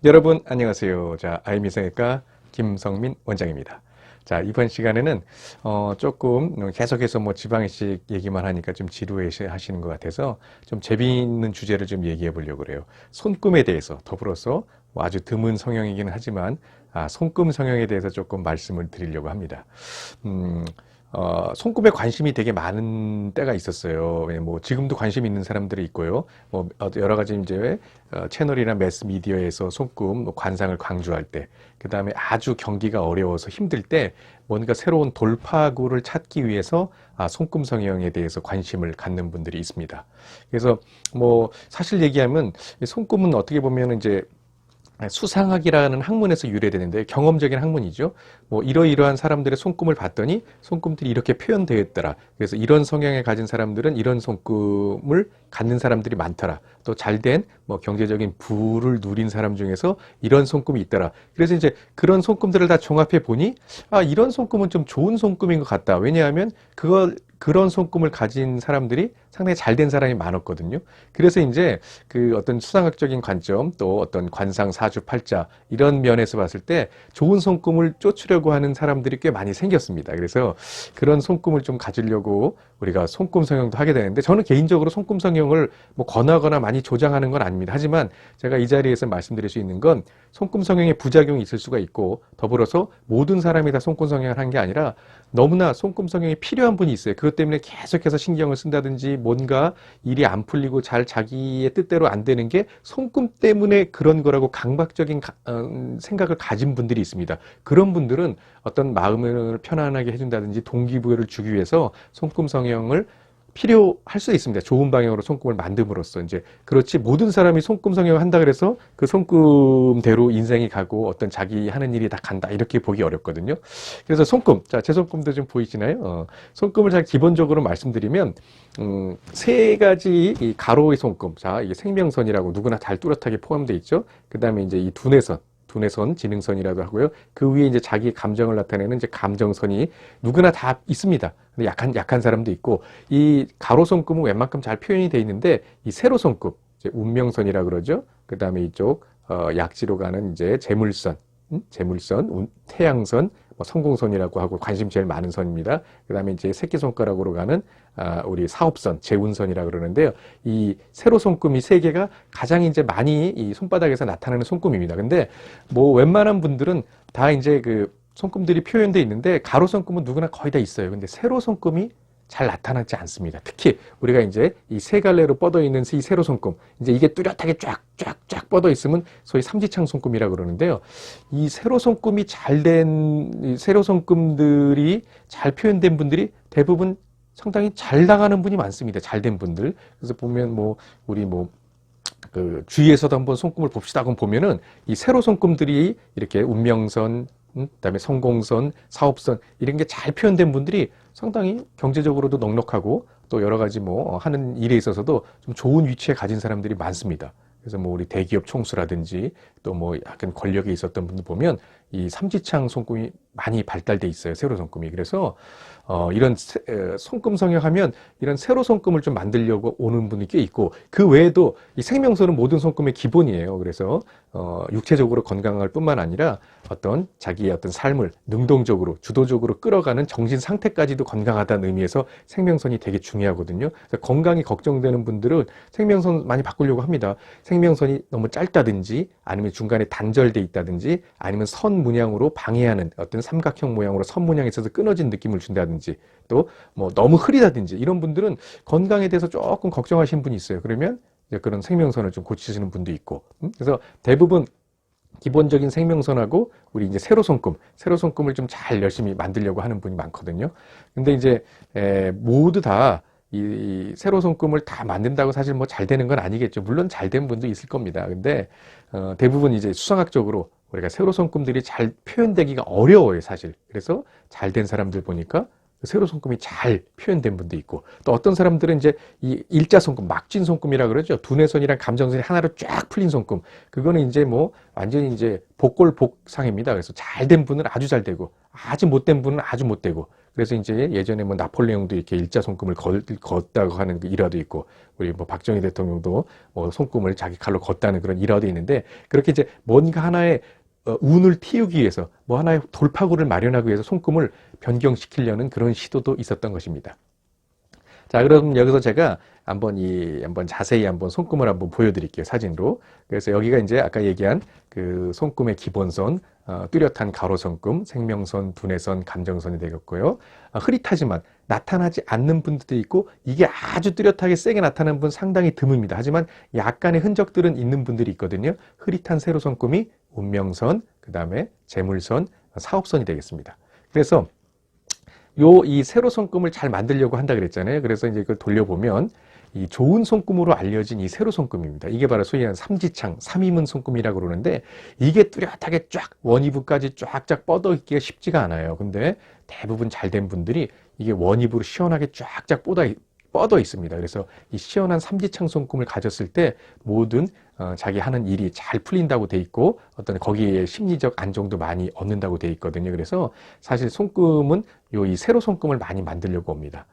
여러분 안녕하세요. 자, 아이미성외과 김성민 원장입니다. 자, 이번 시간에는 조금 계속해서 뭐 지방이식 얘기만 하니까 좀 지루해 하시는 것 같아서 좀 재미있는 주제를 좀 얘기해 보려고 그래요. 손금에 대해서 더불어서 뭐 아주 드문 성형이기는 하지만 손금 성형에 대해서 조금 말씀을 드리려고 합니다. 손금에 관심이 되게 많은 때가 있었어요. 뭐 지금도 관심 있는 사람들이 있고요. 뭐 여러 가지 이제 채널이나 매스 미디어에서 손금 뭐 관상을 강조할 때, 그 다음에 아주 경기가 어려워서 힘들 때 뭔가 새로운 돌파구를 찾기 위해서 손금 성형에 대해서 관심을 갖는 분들이 있습니다. 그래서 뭐 사실 얘기하면 손금은 어떻게 보면 이제 수상학이라는 학문에서 유래되는데 경험적인 학문이죠. 뭐 이러이러한 사람들의 손금을 봤더니 손금들이 이렇게 표현되었더라. 그래서 이런 성향을 가진 사람들은 이런 손금을 갖는 사람들이 많더라. 또 잘된 뭐 경제적인 부를 누린 사람 중에서 이런 손금이 있더라. 그래서 이제 그런 손금들을 다 종합해 보니 이런 손금은 좀 좋은 손금인 것 같다. 왜냐하면 그런 손금을 가진 사람들이 상당히 잘된 사람이 많았거든요. 그래서 이제 그 어떤 수상학적인 관점 또 어떤 관상 사주 팔자 이런 면에서 봤을 때 좋은 손금을 쫓으려고 하는 사람들이 꽤 많이 생겼습니다. 그래서 그런 손금을 좀 가지려고 우리가 손금 성형도 하게 되는데, 저는 개인적으로 손금 성형을 뭐 권하거나 많이 조장하는 건 아닙니다. 하지만 제가 이 자리에서 말씀드릴 수 있는 건 손금 성형의 부작용이 있을 수가 있고, 더불어서 모든 사람이 다 손금 성형을 한 게 아니라 너무나 손금 성형이 필요한 분이 있어요. 그것 때문에 계속해서 신경을 쓴다든지 뭔가 일이 안 풀리고 잘 자기의 뜻대로 안 되는 게 손금 때문에 그런 거라고 강박적인 생각을 가진 분들이 있습니다. 그런 분들은 어떤 마음을 편안하게 해준다든지 동기부여를 주기 위해서 손금 성형을 필요할 수 있습니다. 좋은 방향으로 손금을 만듦으로써. 이제 그렇지, 모든 사람이 손금 성형을 한다 그래서 그 손금대로 인생이 가고 어떤 자기 하는 일이 다 간다 이렇게 보기 어렵거든요. 그래서 손금, 자, 제 손금도 좀 보이시나요? 손금을 잘 기본적으로 말씀드리면 세 가지 이 가로의 손금, 자, 이게 생명선이라고 누구나 잘 뚜렷하게 포함되어 있죠. 그 다음에 이제 이 두뇌선, 지능선이라도 하고요. 그 위에 이제 자기 감정을 나타내는 이제 감정선이 누구나 다 있습니다. 근데 약한 사람도 있고, 이 가로 손금은 웬만큼 잘 표현이 돼 있는데, 이 세로 손금, 이제 운명선이라 그러죠. 그 다음에 이쪽, 약지로 가는 이제 재물선, 태양선, 뭐 성공선이라고 하고 관심 제일 많은 선입니다. 그 다음에 이제 새끼손가락으로 가는 우리 사업선, 재운선이라 그러는데요. 이 세로 손금이 세 개가 가장 이제 많이 이 손바닥에서 나타나는 손금입니다. 근데 뭐 웬만한 분들은 다 이제 그 손금들이 표현되어 있는데, 가로 손금은 누구나 거의 다 있어요. 근데 세로 손금이 잘 나타나지 않습니다. 특히 우리가 이제 이 세 갈래로 뻗어 있는 이 세로 손금, 이제 이게 뚜렷하게 쫙쫙쫙 뻗어 있으면 소위 삼지창 손금이라 그러는데요. 이 세로 손금이 이 세로 손금들이 잘 표현된 분들이 대부분 상당히 잘 나가는 분이 많습니다. 잘된 분들. 그래서 보면 뭐 우리 뭐 그 주위에서도 한번 손금을 봅시다. 그럼 보면은 이 세로 손금들이 이렇게 운명선, 그다음에 성공선, 사업선 이런 게 잘 표현된 분들이 상당히 경제적으로도 넉넉하고 또 여러 가지 뭐 하는 일에 있어서도 좀 좋은 위치에 가진 사람들이 많습니다. 그래서 뭐 우리 대기업 총수라든지 또 뭐 약간 권력에 있었던 분들 보면 이 삼지창 손금이 많이 발달돼 있어요. 세로 손금이. 그래서 이런 손금 성형하면 이런 세로 손금을 좀 만들려고 오는 분이 꽤 있고, 그 외에도 이 생명선은 모든 손금의 기본이에요. 그래서 육체적으로 건강할 뿐만 아니라 어떤 자기의 어떤 삶을 능동적으로 주도적으로 끌어가는 정신 상태까지도 건강하다는 의미에서 생명선이 되게 중요하거든요. 그래서 건강이 걱정되는 분들은 생명선 많이 바꾸려고 합니다. 생명선이 너무 짧다든지 아니면 중간에 단절돼 있다든지 아니면 선 문양으로 방해하는 어떤 삼각형 모양으로 선 모양이 있어서 끊어진 느낌을 준다든지 또 뭐 너무 흐리다든지 이런 분들은 건강에 대해서 조금 걱정하시는 분이 있어요. 그러면 이제 그런 생명선을 좀 고치시는 분도 있고, 그래서 대부분 기본적인 생명선하고 우리 이제 세로 손금을 좀 잘 열심히 만들려고 하는 분이 많거든요. 근데 이제 모두 다 이 세로 손금을 다 만든다고 사실 뭐 잘 되는 건 아니겠죠. 물론 잘 된 분도 있을 겁니다. 근데 대부분 이제 수상학적으로 우리가 세로 손금들이 잘 표현되기가 어려워요, 사실. 그래서 잘 된 사람들 보니까 세로 손금이 잘 표현된 분도 있고, 또 어떤 사람들은 이제 이 일자 손금, 막진 손금이라 그러죠. 두뇌선이랑 감정선이 하나로 쫙 풀린 손금. 그거는 이제 뭐 완전히 이제 복골복상입니다. 그래서 잘 된 분은 아주 잘 되고, 아주 못된 분은 아주 못 되고. 그래서 이제 예전에 뭐 나폴레옹도 이렇게 일자 손금을 걷다고 하는 그 일화도 있고, 우리 뭐 박정희 대통령도 뭐 손금을 자기 칼로 걷다는 그런 일화도 있는데, 그렇게 이제 뭔가 하나의 운을 틔우기 위해서, 뭐 하나의 돌파구를 마련하기 위해서 손금을 변경시키려는 그런 시도도 있었던 것입니다. 자, 그럼 여기서 제가 한번 자세히 한번 손금을 한번 보여드릴게요, 사진으로. 그래서 여기가 이제 아까 얘기한 그 손금의 기본선, 뚜렷한 가로 손금, 생명선, 두뇌선, 감정선이 되겠고요. 흐릿하지만 나타나지 않는 분들도 있고, 이게 아주 뚜렷하게 세게 나타나는 분 상당히 드뭅니다. 하지만 약간의 흔적들은 있는 분들이 있거든요. 흐릿한 세로 손금이 운명선, 그 다음에 재물선, 사업선이 되겠습니다. 그래서 이 세로 손금을 잘 만들려고 한다 그랬잖아요. 그래서 이제 이걸 돌려보면 이 좋은 손금으로 알려진 이 세로 손금입니다. 이게 바로 소위 말하는 삼지창, 삼위문 손금이라고 그러는데, 이게 뚜렷하게 쫙 원위부까지 쫙쫙 뻗어 있기가 쉽지가 않아요. 근데 대부분 잘 된 분들이 이게 원위부로 시원하게 쫙쫙 뻗어 있습니다. 그래서 이 시원한 삼지창 손금을 가졌을 때 모든 자기 하는 일이 잘 풀린다고 돼 있고, 어떤 거기에 심리적 안정도 많이 얻는다고 돼 있거든요. 그래서 사실 손금은 이 세로 손금을 많이 만들려고 합니다.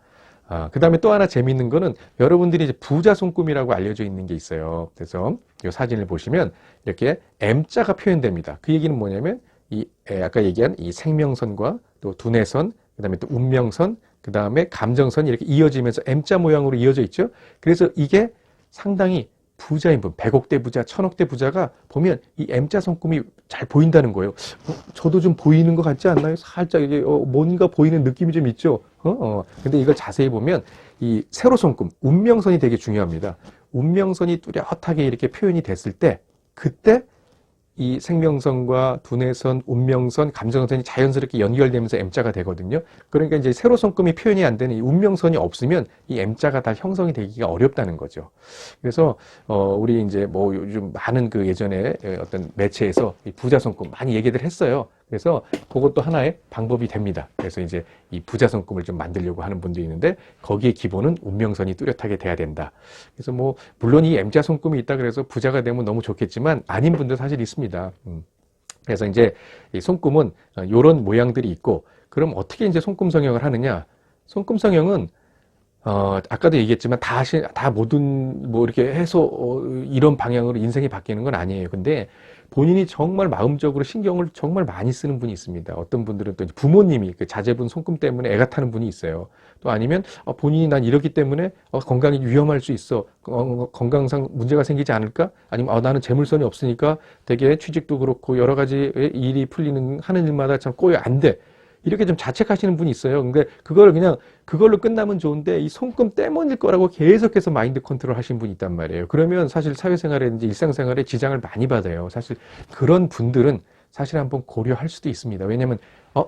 그 다음에 또 하나 재미있는 거는, 여러분들이 이제 부자 손금이라고 알려져 있는 게 있어요. 그래서 이 사진을 보시면 이렇게 M자가 표현됩니다. 그 얘기는 뭐냐면, 아까 얘기한 이 생명선과 또 두뇌선, 그 다음에 또 운명선, 그 다음에 감정선이 이렇게 이어지면서 M자 모양으로 이어져 있죠. 그래서 이게 상당히 부자인 분, 100억대 부자, 1000억대 부자가 보면 이 M자 손금이 잘 보인다는 거예요. 저도 좀 보이는 것 같지 않나요? 살짝 이게 뭔가 보이는 느낌이 좀 있죠. 근데 이걸 자세히 보면 이 세로 손금, 운명선이 되게 중요합니다. 운명선이 뚜렷하게 이렇게 표현이 됐을 때, 그때 이 생명선과 두뇌선, 운명선, 감정선이 자연스럽게 연결되면서 M자가 되거든요. 그러니까 이제 세로 손금이 표현이 안 되는 이 운명선이 없으면 이 M자가 다 형성이 되기가 어렵다는 거죠. 그래서 우리 이제 뭐 요즘 많은 그 예전에 어떤 매체에서 이 부자 손금 많이 얘기들 했어요. 그래서 그것도 하나의 방법이 됩니다. 그래서 이제 이 부자 손금을 좀 만들려고 하는 분도 있는데, 거기에 기본은 운명선이 뚜렷하게 돼야 된다. 그래서 뭐 물론 이 M자 손금이 있다 그래서 부자가 되면 너무 좋겠지만, 아닌 분도 사실 있습니다. 그래서 이제 이 손금은 이런 모양들이 있고, 그럼 어떻게 이제 손금 성형을 하느냐? 손금 성형은 아까도 얘기했지만 다 모든 뭐 이렇게 해서 이런 방향으로 인생이 바뀌는 건 아니에요. 근데 본인이 정말 마음적으로 신경을 정말 많이 쓰는 분이 있습니다. 어떤 분들은 또 부모님이 그 자제분 손금 때문에 애가 타는 분이 있어요. 또 아니면 본인이 난 이렇기 때문에 건강이 위험할 수 있어. 건강상 문제가 생기지 않을까? 아니면 나는 재물선이 없으니까 되게 취직도 그렇고 여러 가지 일이 하는 일마다 참 꼬여 안 돼. 이렇게 좀 자책하시는 분이 있어요. 근데 그걸로 끝나면 좋은데, 이 손금 때문일 거라고 계속해서 마인드 컨트롤 하시는 분이 있단 말이에요. 그러면 사실 사회생활이든지 일상생활에 지장을 많이 받아요. 사실 그런 분들은 사실 한번 고려할 수도 있습니다. 왜냐면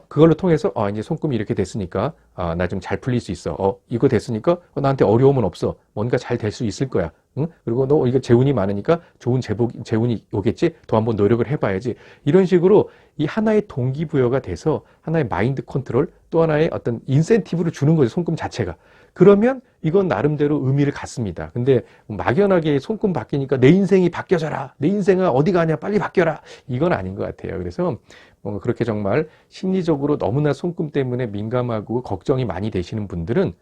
그걸로 통해서 이제 손금이 이렇게 됐으니까 나 좀 잘 풀릴 수 있어. 이거 됐으니까 나한테 어려움은 없어. 뭔가 잘 될 수 있을 거야. 응? 그리고 너 이거 재운이 많으니까 좋은 재운이 오겠지? 더 한번 노력을 해봐야지. 이런 식으로 이 하나의 동기부여가 돼서 하나의 마인드 컨트롤, 또 하나의 어떤 인센티브를 주는 거죠. 손금 자체가. 그러면 이건 나름대로 의미를 갖습니다. 근데 막연하게 손금 바뀌니까 내 인생이 바뀌어져라. 내 인생아 어디 가냐 빨리 바뀌어라. 이건 아닌 것 같아요. 그래서 그렇게 정말 심리적으로 너무나 손금 때문에 민감하고 걱정이 많이 되시는 분들은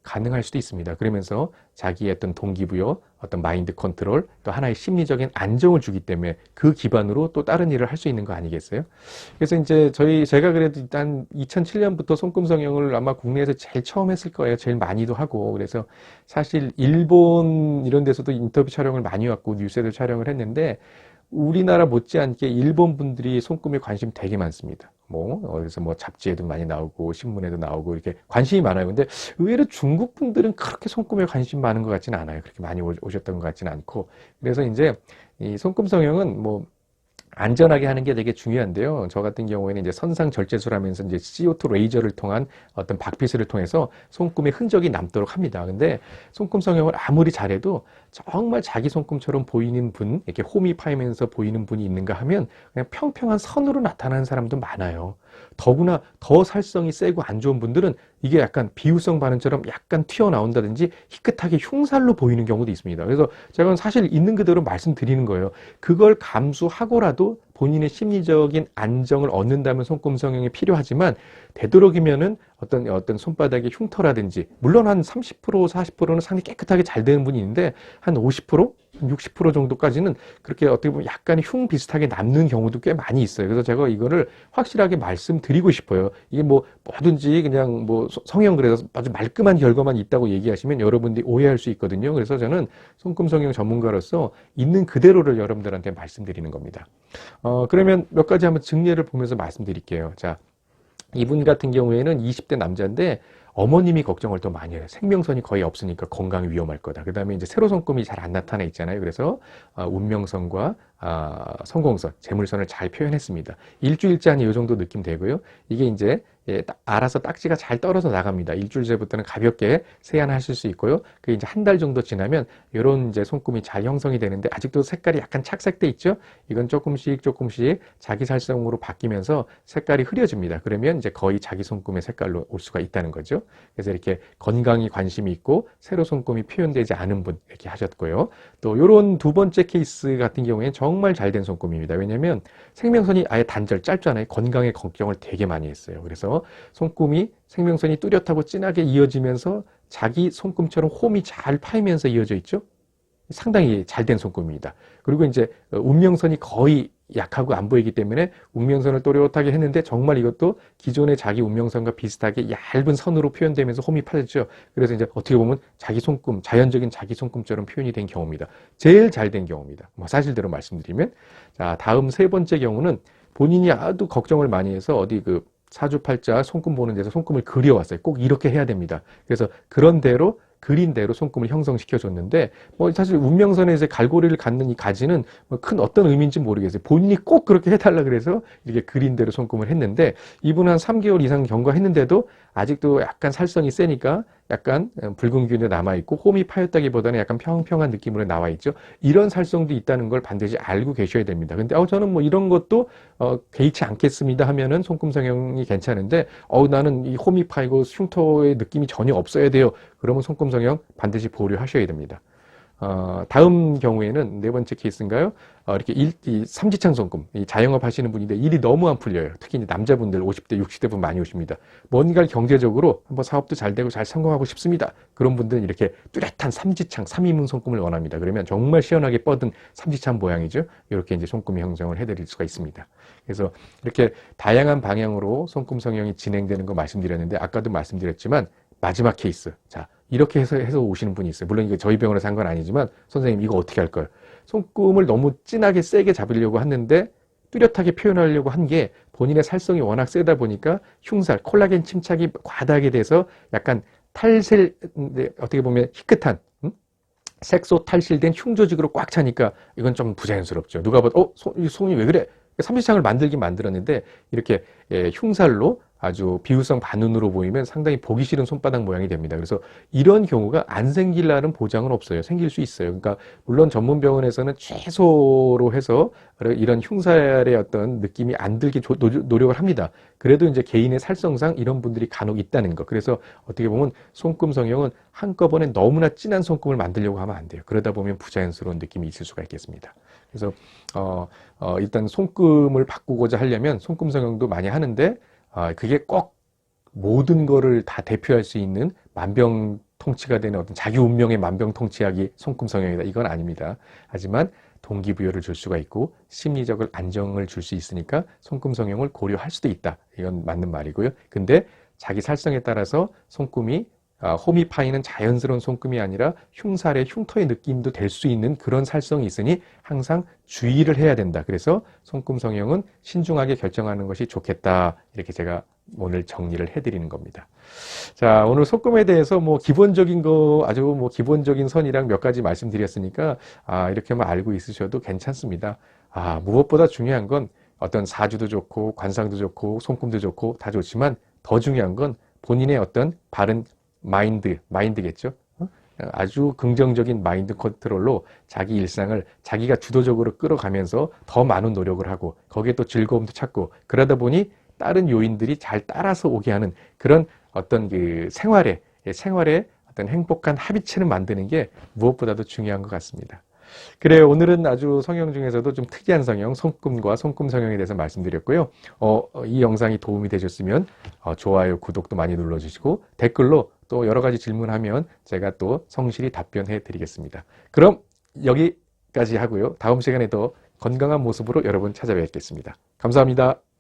가능할 수도 있습니다. 그러면서 자기의 어떤 동기부여, 어떤 마인드 컨트롤, 또 하나의 심리적인 안정을 주기 때문에 그 기반으로 또 다른 일을 할 수 있는 거 아니겠어요? 그래서 이제 제가 그래도 일단 2007년부터 손금 성형을 아마 국내에서 제일 처음 했을 거예요. 제일 많이도 하고. 그래서 사실 일본 이런 데서도 인터뷰 촬영을 많이 왔고 뉴스에도 촬영을 했는데, 우리나라 못지않게 일본 분들이 손금에 관심 되게 많습니다. 어디서 잡지에도 많이 나오고 신문에도 나오고 이렇게 관심이 많아요. 근데 의외로 중국 분들은 그렇게 손금에 관심 많은 것 같지는 않아요. 그렇게 많이 오셨던 것 같지는 않고. 그래서 이제 이 손금 성형은 안전하게 하는 게 되게 중요한데요. 저 같은 경우에는 이제 선상 절제술 하면서 이제 CO2 레이저를 통한 어떤 박피스를 통해서 손금의 흔적이 남도록 합니다. 근데 손금 성형을 아무리 잘해도 정말 자기 손금처럼 보이는 분, 이렇게 홈이 파이면서 보이는 분이 있는가 하면 그냥 평평한 선으로 나타나는 사람도 많아요. 더구나 더 살성이 세고 안 좋은 분들은 이게 약간 비유성 반응처럼 약간 튀어나온다든지 희끗하게 흉살로 보이는 경우도 있습니다. 그래서 제가 사실 있는 그대로 말씀드리는 거예요. 그걸 감수하고라도 본인의 심리적인 안정을 얻는다면 손금 성형이 필요하지만 되도록이면은 어떤 손바닥의 흉터라든지 물론 한 30% 40%는 상당히 깨끗하게 잘 되는 분이 있는데 한 50% 60% 정도까지는 그렇게 어떻게 보면 약간 흉 비슷하게 남는 경우도 꽤 많이 있어요. 그래서 제가 이거를 확실하게 말씀드리고 싶어요. 이게 뭐 뭐든지 그냥 뭐 성형 그래서 아주 말끔한 결과만 있다고 얘기하시면 여러분들이 오해할 수 있거든요. 그래서 저는 손금 성형 전문가로서 있는 그대로를 여러분들한테 말씀드리는 겁니다. 그러면 몇 가지 한번 증례를 보면서 말씀드릴게요. 자, 이분 같은 경우에는 20대 남자인데 어머님이 걱정을 더 많이 해요. 생명선이 거의 없으니까 건강이 위험할 거다. 그 다음에 이제 세로손금이 잘 안 나타나 있잖아요. 그래서 운명선과 성공선, 재물선을 잘 표현했습니다. 일주일째 한 이 정도 느낌 되고요. 이게 이제 알아서 딱지가 잘 떨어져 나갑니다. 일주일째부터는 가볍게 세안하실 수 있고요. 그 이제 한 달 정도 지나면 이런 이제 손금이 잘 형성이 되는데 아직도 색깔이 약간 착색돼 있죠. 이건 조금씩 자기 살성으로 바뀌면서 색깔이 흐려집니다. 그러면 이제 거의 자기 손금의 색깔로 올 수가 있다는 거죠. 그래서 이렇게 건강이 관심이 있고 세로 손금이 표현되지 않은 분 이렇게 하셨고요. 또 이런 두 번째 케이스 같은 경우에는 정말 잘 된 손금입니다. 왜냐하면 생명선이 아예 단절 짧잖아요. 건강에 걱정을 되게 많이 했어요. 그래서 손금이 생명선이 뚜렷하고 진하게 이어지면서 자기 손금처럼 홈이 잘 파이면서 이어져 있죠. 상당히 잘 된 손금입니다. 그리고 이제 운명선이 거의 약하고 안 보이기 때문에 운명선을 또렷하게 했는데 정말 이것도 기존의 자기 운명선과 비슷하게 얇은 선으로 표현되면서 홈이 파졌죠. 그래서 이제 어떻게 보면 자기 손금, 자연적인 자기 손금처럼 표현이 된 경우입니다. 제일 잘 된 경우입니다. 뭐 사실대로 말씀드리면. 자, 다음 세 번째 경우는 본인이 아주 걱정을 많이 해서 어디 그 사주팔자 손금 보는 데서 손금을 그려왔어요. 꼭 이렇게 해야 됩니다. 그래서 그런 대로 그린 대로 손금을 형성시켜 줬는데 뭐 사실 운명선에서 갈고리를 갖는 이 가지는 뭐 큰 어떤 의미인지 모르겠어요. 본인이 꼭 그렇게 해달라 그래서 이렇게 그린 대로 손금을 했는데 이분은 한 3개월 이상 경과했는데도 아직도 약간 살성이 세니까 약간 붉은 균이 남아있고 홈이 파였다기보다는 약간 평평한 느낌으로 나와 있죠. 이런 살성도 있다는 걸 반드시 알고 계셔야 됩니다. 근데 저는 뭐 이런 것도 개의치 않겠습니다 하면은 손금 성형이 괜찮은데 나는 이 홈이 파이고 흉터의 느낌이 전혀 없어야 돼요. 그러면 손금 성형 반드시 보류하셔야 됩니다. 다음 경우에는 네 번째 케이스인가요? 이렇게 이 삼지창 손금, 이 자영업 하시는 분인데 일이 너무 안 풀려요. 특히 이제 남자분들 50대, 60대 분 많이 오십니다. 뭔가를 경제적으로 한번 사업도 잘 되고 잘 성공하고 싶습니다. 그런 분들은 이렇게 뚜렷한 삼지창, 삼이문 손금을 원합니다. 그러면 정말 시원하게 뻗은 삼지창 모양이죠. 이렇게 이제 손금이 형성을 해드릴 수가 있습니다. 그래서 이렇게 다양한 방향으로 손금 성형이 진행되는 거 말씀드렸는데 아까도 말씀드렸지만 마지막 케이스. 자, 이렇게 해서 오시는 분이 있어요. 물론 이거 저희 병원에서 한 건 아니지만 선생님 이거 어떻게 할까요? 손금을 너무 진하게 세게 잡으려고 했는데 뚜렷하게 표현하려고 한 게 본인의 살성이 워낙 세다 보니까 흉살, 콜라겐 침착이 과다하게 돼서 약간 탈셀, 어떻게 보면 희끗한 색소 탈실된 흉 조직으로 꽉 차니까 이건 좀 부자연스럽죠. 누가 봐도 손이 왜 그래? 삼지창을 만들긴 만들었는데 이렇게 흉살로 아주 비유성 반운으로 보이면 상당히 보기 싫은 손바닥 모양이 됩니다. 그래서 이런 경우가 안 생길라는 보장은 없어요. 생길 수 있어요. 그러니까 물론 전문 병원에서는 최소로 해서 이런 흉살의 어떤 느낌이 안 들게 노력을 합니다. 그래도 이제 개인의 살성상 이런 분들이 간혹 있다는 거. 그래서 어떻게 보면 손금 성형은 한꺼번에 너무나 진한 손금을 만들려고 하면 안 돼요. 그러다 보면 부자연스러운 느낌이 있을 수가 있겠습니다. 그래서 일단 손금을 바꾸고자 하려면 손금 성형도 많이 하는데 그게 꼭 모든 거를 다 대표할 수 있는 만병통치가 되는 어떤 자기 운명의 만병통치약이 손금 성형이다. 이건 아닙니다. 하지만 동기부여를 줄 수가 있고 심리적인 안정을 줄 수 있으니까 손금 성형을 고려할 수도 있다. 이건 맞는 말이고요. 근데 자기 살성에 따라서 손금이 홈이 파이는 자연스러운 손금이 아니라 흉살의 흉터의 느낌도 될 수 있는 그런 살성이 있으니 항상 주의를 해야 된다. 그래서 손금 성형은 신중하게 결정하는 것이 좋겠다. 이렇게 제가 오늘 정리를 해드리는 겁니다. 자, 오늘 손금에 대해서 뭐 기본적인 거 아주 뭐 기본적인 선이랑 몇 가지 말씀드렸으니까 이렇게만 알고 있으셔도 괜찮습니다. 무엇보다 중요한 건 어떤 사주도 좋고 관상도 좋고 손금도 좋고 다 좋지만 더 중요한 건 본인의 어떤 바른 마인드겠죠. 아주 긍정적인 마인드 컨트롤로 자기 일상을 자기가 주도적으로 끌어가면서 더 많은 노력을 하고 거기에 또 즐거움도 찾고 그러다 보니 다른 요인들이 잘 따라서 오게 하는 그런 어떤 그 생활의 어떤 행복한 합의체를 만드는 게 무엇보다도 중요한 것 같습니다. 그래요. 오늘은 아주 성형 중에서도 좀 특이한 성형, 손금과 손금 성형에 대해서 말씀드렸고요. 이 영상이 도움이 되셨으면 좋아요, 구독도 많이 눌러주시고 댓글로 또 여러 가지 질문하면 제가 또 성실히 답변해 드리겠습니다. 그럼 여기까지 하고요. 다음 시간에 더 건강한 모습으로 여러분 찾아뵙겠습니다. 감사합니다.